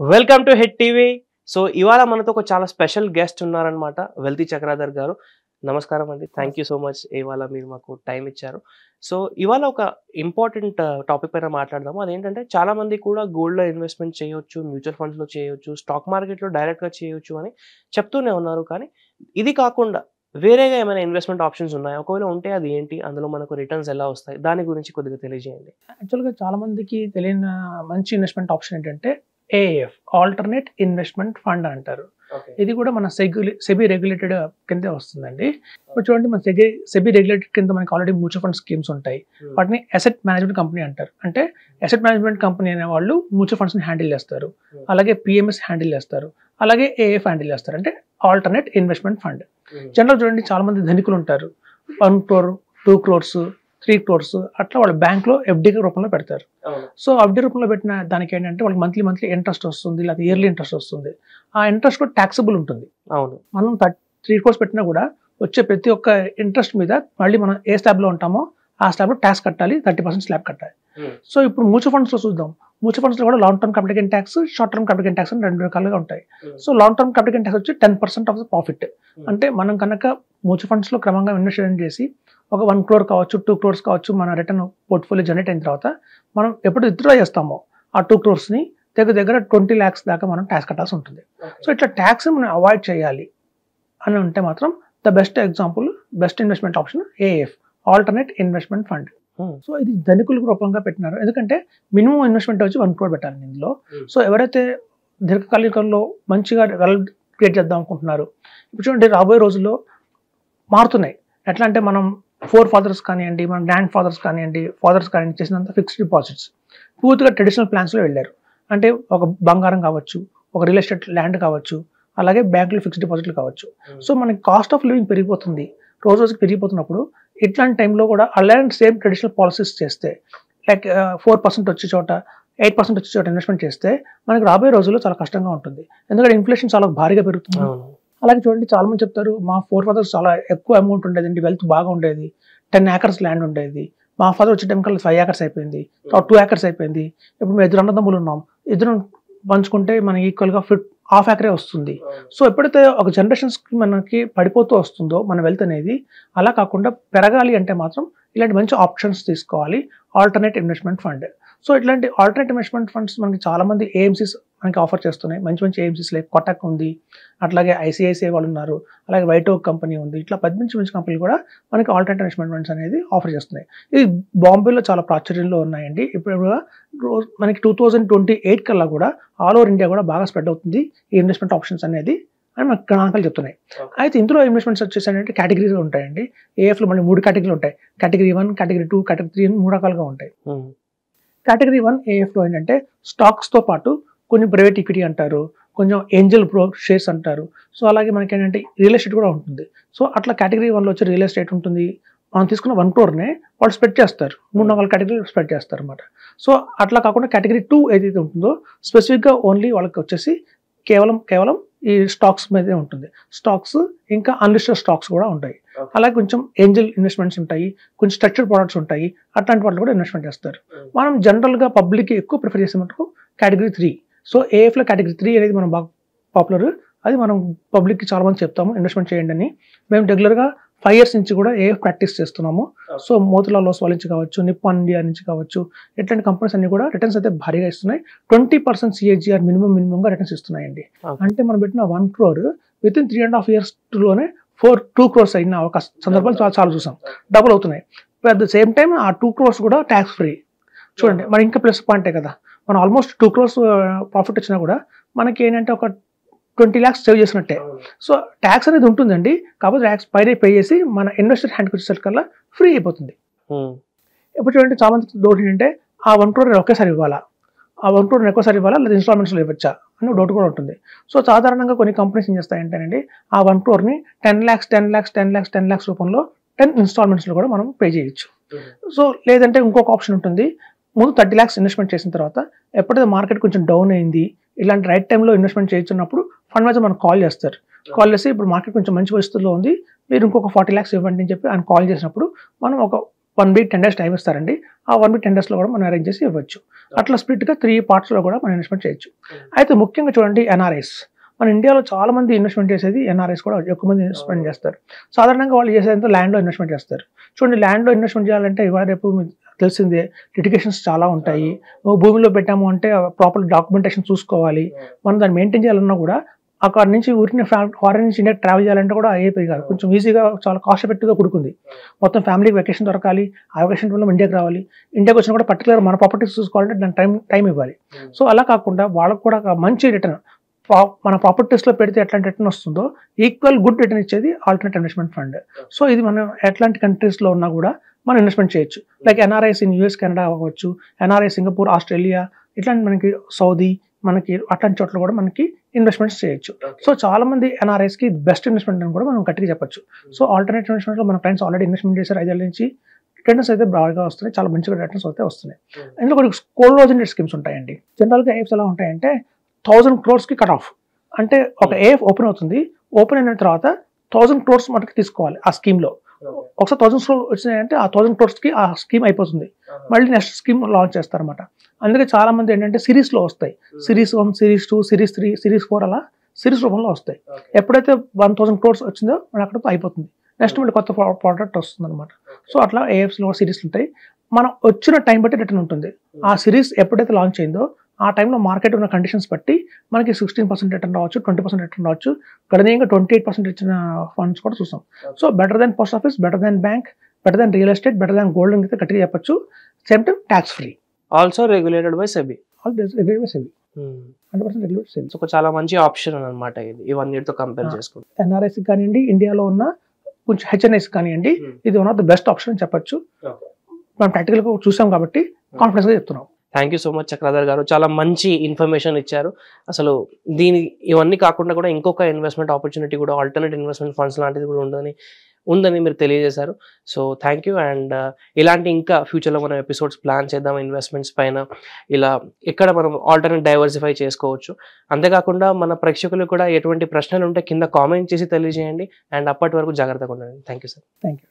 Welcome to hit TV. So ఇవాళ మనతో ఒక చాలా స్పెషల్ గెస్ట్ ఉన్నారనమాట, వెల్తీ చక్రాధర్ గారు. నమస్కారం అండి, థ్యాంక్ యూ సో మచ్ ఇవాళ మీరు మాకు టైం ఇచ్చారు. సో ఇవాళ ఒక ఇంపార్టెంట్ టాపిక్ పైన మాట్లాడదాము. అదేంటంటే చాలా మంది కూడా గోల్డ్లో ఇన్వెస్ట్మెంట్ చేయొచ్చు, మ్యూచువల్ ఫండ్స్లో చేయొచ్చు, స్టాక్ మార్కెట్లో డైరెక్ట్గా చేయొచ్చు అని చెప్తూనే ఉన్నారు. కానీ ఇది కాకుండా వేరేగా ఏమైనా ఇన్వెస్ట్మెంట్ ఆప్షన్స్ ఉన్నాయా? ఒకవేళ ఉంటే అది ఏంటి? అందులో మనకు రిటర్న్స్ ఎలా వస్తాయి? దాని గురించి కొద్దిగా తెలియజేయండి. యాక్చువల్‌గా చాలా మందికి తెలియని మంచి ఇన్వెస్ట్‌మెంట్ ఆప్షన్ ఏంటంటే ఏఎఫ్ ఆల్టర్‌నేట్ ఇన్వెస్ట్‌మెంట్ ఫండ్ అంటారు. ఇది కూడా మన సెబీ రెగ్యులేటెడ్ కిందే వస్తుందండి. ఇప్పుడు చూడండి, మన సెబీ రెగ్యులేటెడ్ కింద మనకి ఆల్రెడీ మ్యూచువల్ ఫండ్ స్కీమ్స్ ఉంటాయి. వాటిని అసెట్ మేనేజ్మెంట్ కంపెనీ అంటారు. అంటే అసెట్ మేనేజ్మెంట్ కంపెనీ అనే వాళ్ళు మ్యూచువల్ ఫండ్స్ని హ్యాండిల్ చేస్తారు, అలాగే పిఎంఎస్ హ్యాండిల్ చేస్తారు, అలాగే ఏఎఫ్ హ్యాండిల్ చేస్తారు, అంటే ఆల్టర్నేట్ ఇన్వెస్ట్మెంట్ ఫండ్. జనరల్ చూడండి, చాలా మంది ధనికులు ఉంటారు, 1 crore 2 crores 3 crores అట్లా వాళ్ళ బ్యాంక్లో ఎఫ్డీ రూపంలో పెడతారు. సో ఎఫ్డీ రూపంలో పెట్టిన దానికి ఏంటంటే వాళ్ళకి మంత్లీ ఇంట్రెస్ట్ వస్తుంది, లేదా ఇయర్లీ ఇంట్రెస్ట్ వస్తుంది. ఆ ఇంట్రెస్ట్ కూడా ట్యాక్సబుల్ ఉంటుంది. అవును, మనం 3 crores పెట్టినా కూడా వచ్చే ప్రతి ఒక్క ఇంట్రెస్ట్ మీద మళ్ళీ మనం ఏ స్లాబ్లో ఉంటామో ఆ స్లాబ్లో ట్యాక్స్ కట్టాలి, 30% స్లాబ్ కట్టాలి. సో ఇప్పుడు మ్యూచువల్ ఫండ్స్లో చూద్దాం. మ్యూచువల్ ఫండ్స్లో కూడా long term capital gain tax, short term capital gain tax అని 2 రకాలుగా ఉంటాయి. So long term capital gain tax వచ్చి 10% ఆఫ్ ద ప్రాఫిట్. అంటే మనం కనుక మ్యూచువల్ ఫండ్స్లో క్రమంగా ఇన్వెస్ట్మెంట్ చేసి ఒక 1 crore కావచ్చు, 2 crores కావచ్చు, మన రిటర్న్ పోర్ట్ఫోలియో జనరేట్ అయిన తర్వాత మనం ఎప్పుడు విత్డ్రా చేస్తామో ఆ 2 crores దగ్గర 20 lakhs దాకా మనం ట్యాక్స్ కట్టాల్సి ఉంటుంది. సో ఇట్లా ట్యాక్స్ మనం అవాయిడ్ చేయాలి అని ఉంటే మాత్రం the best investment option AF alternate investment fund. So ఇది ధనికుల రూపంగా పెట్టినారు, ఎందుకంటే మినిమం ఇన్వెస్ట్మెంట్ వచ్చి 1 crore పెట్టాలి ఇందులో. సో ఎవరైతే దీర్ఘకాలికంలో మంచిగా వెల్త్ క్రియేట్ చేద్దాం అనుకుంటున్నారు, ఇప్పుడు చూడండి రాబోయే రోజుల్లో మారుతున్నాయి. ఎట్లా అంటే మనం ఫాదర్స్ కానివ్వండి, మన గ్రాండ్ ఫాదర్స్ కానివ్వండి, చేసినంత ఫిక్స్డ్ డిపాజిట్స్ పూర్తిగా ట్రెడిషనల్ ప్లాన్స్లో వెళ్ళారు. అంటే ఒక బంగారం కావచ్చు, ఒక రియల్ ఎస్టేట్ ల్యాండ్ కావచ్చు, అలాగే బ్యాంకులో ఫిక్స్డ్ డిపాజిట్లు కావచ్చు. సో మనకి కాస్ట్ ఆఫ్ లివింగ్ పెరిగిపోతుంది, రోజుకి పెరిగిపోతున్నప్పుడు ఇట్లాంటి టైంలో కూడా అలాంటి సేమ్ ట్రెడిషనల్ పాలసీస్ చేస్తే, లైక్ 4% వచ్చే చోట 8% వచ్చే చోట ఇన్వెస్ట్మెంట్ చేస్తే మనకి రాబోయే రోజుల్లో చాలా కష్టంగా ఉంటుంది, ఎందుకంటే ఇన్ఫ్లేషన్ చాలా భారీగా పెరుగుతుంది. అలాగే చూడండి, చాలా మంది చెప్తారు మా ఫాదర్స్ చాలా ఎక్కువ అమౌంట్ ఉండేది, వెల్త్ బాగా ఉండేది, 10 acres ల్యాండ్ ఉండేది, మా ఫాదర్ వచ్చే టైం కల్లా 5 acres అయిపోయింది, 2 acres అయిపోయింది, ఇప్పుడు మేము 2 అన్నదమ్ములు ఉన్నాం, ఇద్దరం పంచుకుంటే మనకి ఈక్వల్గా 1/2 acre వస్తుంది. సో ఎప్పుడైతే ఒక జనరేషన్స్కి మనకి పడిపోతూ వస్తుందో మన వెల్త్ అనేది, అలా కాకుండా పెరగాలి అంటే మాత్రం ఇలాంటి మంచి ఆప్షన్స్ తీసుకోవాలి, ఆల్టర్నేట్ ఇన్వెస్ట్మెంట్ ఫండ్. సో ఇట్లాంటి ఆల్టర్నేట్ ఇన్వెస్ట్మెంట్ ఫండ్స్ మనకి చాలా మంది ఏఎంసీస్ మనకి ఆఫర్ చేస్తున్నాయి. మంచి ఏఎంసీస్ లైక్ కొటక్ ఉంది, అట్లాగే ఐసిఐసిఐ వాళ్ళు ఉన్నారు, అలాగే వైట్ ఓక్ కంపెనీ ఉంది. ఇట్లా 10 మంచి కంపెనీలు కూడా మనకి ఆల్టర్నేట్ ఇన్వెస్ట్మెంట్ ఫండ్స్ అనేది ఆఫర్ చేస్తున్నాయి. ఇది బాంబేలో చాలా ప్రాచుర్యంలో ఉన్నాయండి. ఇప్పుడు మనకి 2028 కల్లా కూడా ఆల్ ఓవర్ ఇండియా కూడా బాగా స్ప్రెడ్ అవుతుంది ఈ ఇన్వెస్ట్మెంట్ ఆప్షన్స్ అనేది అని మనకు గణాంకాలు చెప్తున్నాయి. అయితే ఇందులో ఇన్వెస్ట్మెంట్స్ వచ్చేసంటే కేటగిరీస్ ఉంటాయండి. ఏఎఫ్లో మళ్ళీ 3 కేటగిరీలు ఉంటాయి. కేటగిరీ 1, కేటగిరీ 2, కేటగిరీ 3 అని 3 రకాలుగా ఉంటాయి. కేటగిరీ 1 ఏఎఫ్లో ఏంటంటే స్టాక్స్తో పాటు కొన్ని ప్రైవేట్ ఈక్విటీ అంటారు, కొంచెం ఏంజల్ బ్రో షేర్స్ అంటారు. సో అలాగే మనకి ఏంటంటే రియల్ ఎస్టేట్ కూడా ఉంటుంది. సో అట్లా కేటగిరీ 1లో వచ్చి రియల్ ఎస్టేట్ ఉంటుంది. మనం తీసుకున్న 1 crore వాళ్ళు స్ప్రెడ్ చేస్తారు, 3-4 కేటగిరీలు స్ప్రెడ్ చేస్తారు అనమాట. సో అట్లా కాకుండా కేటగిరీ 2 ఏదైతే ఉంటుందో స్పెసిఫిక్గా ఓన్లీ వాళ్ళకి వచ్చేసి కేవలం ఈ స్టాక్స్ మీదే ఉంటుంది. స్టాక్స్ ఇంకా అన్లిస్టెడ్ స్టాక్స్ కూడా ఉంటాయి. అలాగే కొంచెం ఏంజల్ ఇన్వెస్ట్మెంట్స్ ఉంటాయి, కొంచెం స్ట్రక్చర్డ్ ప్రొడక్ట్స్ ఉంటాయి, అట్లాంటి వాళ్ళు కూడా ఇన్వెస్ట్మెంట్ చేస్తారు. మనం జనరల్గా పబ్లిక్కి ఎక్కువ ప్రిఫర్ చేసే మటుకు కేటగిరీ 3. సో ఏఎఫ్లో కేటగిరీ 3 అనేది మనం బాగా పాపులర్. అది మనం పబ్లిక్కి చాలా మంది చెప్తాము ఇన్వెస్ట్మెంట్ చేయండి అని. మేము రెగ్యులర్గా 5 years నుంచి కూడా ఏఎఫ్ ప్రాక్టీస్ చేస్తున్నాము. సో మోతిలాల్ ఓస్వాల్ నుంచి కావచ్చు, నిప్పాన్ ఇండియా నుంచి కావచ్చు, ఇట్లాంటి కంపెనీస్ అన్ని కూడా రిటర్న్స్ అయితే భారీగా ఇస్తున్నాయి. 20% CAGR మినిమంగా రిటర్న్స్ ఇస్తున్నాయండి. అంటే మనం పెట్టిన 1 crore within 3.5 years లోనే 2 crores అయిన ఒక సందర్భాలు చాలా చూసాం, డబుల్ అవుతున్నాయి. అట్ ద సేమ్ టైం ఆ 2 crores కూడా ట్యాక్స్ ఫ్రీ. చూడండి, మరి ఇంకా ప్లస్ పాయింటే కదా, మనం ఆల్మోస్ట్ 2 crores ప్రాఫిట్ వచ్చినా కూడా మనకి ఏంటంటే ఒక 20 lakhs సేవ్ చేసినట్టే. సో ట్యాక్స్ అనేది ఉంటుందండి, కాకపోతే ట్యాక్స్ పైన పే చేసి మన ఇన్వెస్టర్ హ్యాండ్కి వచ్చేసరికల్లా ఫ్రీ అయిపోతుంది. ఇప్పుడు చూడండి, చాలా మంది డౌట్ ఏంటంటే ఆ 1 crore ఒకేసారి ఇవ్వాలా, ఆ 1 crore ఒకేసారి ఇవ్వాలా, లేదా ఇన్స్టాల్మెంట్స్లో ఇవ్వచ్చా అని డౌట్ కూడా ఉంటుంది. సో సాధారణంగా కొన్ని కంపెనీస్ ఏం చేస్తాయంటేనండి, ఆ 1 crore 10 lakhs రూపంలో 10 ఇన్స్టాల్మెంట్స్లో కూడా మనం పే చేయొచ్చు. సో లేదంటే ఇంకొక ఆప్షన్ ఉంటుంది, ముందు 30 lakhs ఇన్వెస్ట్మెంట్ చేసిన తర్వాత ఎప్పుడైతే మార్కెట్ కొంచెం డౌన్ అయింది, ఇలాంటి రైట్ టైంలో ఇన్వెస్ట్మెంట్ చేయించున్నప్పుడు ఫండ్ మేనేజర్ మనకు కాల్ చేస్తారు. కాల్ చేసి ఇప్పుడు మార్కెట్ కొంచెం మంచి పరిస్థితుల్లో ఉంది, మీరు ఇంకొక 40 lakhs ఇవ్వండి అని చెప్పి ఆయన కాల్ చేసినప్పుడు మనం ఒక 1 వీక్ 10 డేస్ టైం ఇస్తారండి. ఆ 1 వీక్ 10 డేస్లో కూడా మనం అరేంజ్ చేసి ఇవ్వచ్చు. అట్లా స్ప్లిట్గా 3 పార్ట్స్లో కూడా మనం ఇన్వెస్ట్మెంట్ చేయొచ్చు. అయితే ముఖ్యంగా చూడండి ఎన్ఆర్ఐస్. మన ఇండియాలో చాలా మంది ఇన్వెస్ట్మెంట్ చేసేది ఎన్ఆర్ఐస్ కూడా ఎక్కువ మంది ఇన్వెస్ట్మెంట్ చేస్తారు. సాధారణంగా వాళ్ళు చేసేదంతా ల్యాండ్లో ఇన్వెస్ట్మెంట్ చేస్తారు. చూడండి ల్యాండ్లో ఇన్వెస్ట్మెంట్ చేయాలంటే ఇవాళ రేపు మీకు తెలిసిందే లిటిగేషన్స్ చాలా ఉంటాయి. భూమిలో పెట్టాము అంటే ప్రాపర్ డాక్యుమెంటేషన్ చూసుకోవాలి. మనం దాన్ని మెయింటైన్ చేయాలన్నా కూడా అక్కడ నుంచి ఊరిని ఫారెన్ నుంచి ఇండియా ట్రావెల్ చేయాలంటే కూడా అయిపోయి కాదు, కొంచెం ఈజీగా చాలా కాస్ట్ ఎఫెక్టివ్గా కుడుకుంది. మొత్తం ఫ్యామిలీకి వెకేషన్ దొరకాలి, ఆ వెకేషన్ వల్ల ఇండియాకి రావాలి. ఇండియాకి వచ్చినా కూడా పర్టికులర్ మన ప్రాపర్టీస్ చూసుకోవాలంటే దాని టైం ఇవ్వాలి. సో అలా కాకుండా వాళ్ళకు కూడా మంచి రిటర్న్ మన ప్రాపర్టీస్లో పెడితే ఎట్లాంటి రిటర్న్ వస్తుందో ఈక్వల్ గుడ్ రిటర్న్ ఇచ్చేది ఆల్టర్నేట్ ఇన్వెస్ట్మెంట్ ఫండ్. సో ఇది మనం ఎట్లాంటి కంట్రీస్లో ఉన్నా కూడా మనం ఇన్వెస్ట్మెంట్ చేయొచ్చు. Like NRIs in US Canada అవ్వచ్చు, ఎన్ఆర్ఐ సింగపూర్, ఆస్ట్రేలియా, ఇట్లాంటి మనకి సౌదీ, మనకి అట్లాంటి చోట్ల కూడా మనకి ఇన్వెస్ట్మెంట్స్ చేయొచ్చు. సో చాలా మంది ఎన్ఆర్ఐస్కి బెస్ట్ ఇన్వెస్ట్మెంట్ అని కూడా మనం గట్టిగా చెప్పొచ్చు. సో ఆల్టర్నేట్ ఇన్వెస్ట్మెంట్లో మన ఫ్రెండ్స్ ఆల్రెడీ ఇన్వెస్ట్మెంట్ చేశారు, 5 ఏళ్ళ నుంచి రిటర్న్స్ అయితే బాగా వస్తున్నాయి, చాలా మంచిగా రిటర్న్స్ అయితే వస్తున్నాయి. ఇందులో కొన్ని క్లోజ్డ్ స్కీమ్స్ ఉంటాయండి. జనరల్గా ఏఎఫ్స్ ఎలా ఉంటాయంటే 1000 crores కట్ ఆఫ్. అంటే ఒక ఏఎఫ్ ఓపెన్ అవుతుంది, ఓపెన్ అయిన తర్వాత 1000 crores మటుకు తీసుకోవాలి ఆ స్కీమ్లో. ఒకసారి 1000 crores వచ్చినాయంటే ఆ 1000 crores ఆ స్కీమ్ అయిపోతుంది. మళ్ళీ నెక్స్ట్ స్కీమ్ లాంచ్ చేస్తారన్నమాట. అందుకే చాలా మంది ఏంటంటే సిరీస్లో వస్తాయి, సిరీస్ 1, సిరీస్ 2, సిరీస్ 3, సిరీస్ 4 అలా సిరీస్ రూపంలో వస్తాయి. ఎప్పుడైతే 1000 crores వచ్చిందో మన అక్కడితో అయిపోతుంది, నెక్స్ట్ మళ్ళీ కొత్త ప్రోడక్ట్ వస్తుంది అనమాట. సో అట్లా ఏఎఫ్స్లో సిరీస్లు ఉంటాయి. మనం వచ్చిన టైం బట్టి రిటర్న్ ఉంటుంది. ఆ సిరీస్ ఎప్పుడైతే లాంచ్ అయిందో ఆ టైంలో మార్కెట్ ఉన్న కండిషన్స్ బట్టి మనకి 16% రిటర్న్ రావచ్చు, 20% రిటర్న్ రావచ్చు. గణనీయంగా 28% ఇచ్చిన ఫండ్స్ కూడా చూసాం. So better than post office, better than bank, better than real estate, better than gold అయితే గట్టిగా చెప్పొచ్చు. Same time tax free, also regulated by SEBI. 100% regulated SEBI. So చాలా మంచి ఆప్షన్ అనమాట ఇది, ఈ 1 year తో కంపేర్ చేసుకుంటే. ఎన్ఆర్ఐస్ కానివ్వండి, ఇండియాలో ఉన్న కొంచెం హెచ్ఎన్ఐస్ కానివ్వండి, ఇది one of the best option అని చెప్పొచ్చు. మనం ప్రాక్టికల్గా చూసాం కాబట్టి కాన్ఫిడెన్స్గా చెప్తున్నాం. Thank you so much Chakradhar గారు, చాలా మంచి ఇన్ఫర్మేషన్ ఇచ్చారు. అసలు ఇవన్నీ కాకుండా కూడా ఇంకొక ఇన్వెస్ట్మెంట్ ఆపర్చునిటీ కూడా, ఆల్టర్నేట్ ఇన్వెస్ట్మెంట్ ఫండ్స్ లాంటిది కూడా ఉందని మీరు తెలియజేశారు. So thank you. అండ్ ఇలాంటి ఇంకా ఫ్యూచర్లో మనం ఎపిసోడ్స్ ప్లాన్ చేద్దాం ఇన్వెస్ట్మెంట్స్ పైన, ఇలా ఎక్కడ మనం ఆల్టర్నేట్ డైవర్సిఫై చేసుకోవచ్చు. అంతేకాకుండా మన ప్రేక్షకులు కూడా ఎటువంటి ప్రశ్నలు ఉంటే కింద కామెంట్ చేసి తెలియజేయండి. అండ్ అప్పటి వరకు జాగ్రత్తగా ఉండండి. Thank you sir. Thank you.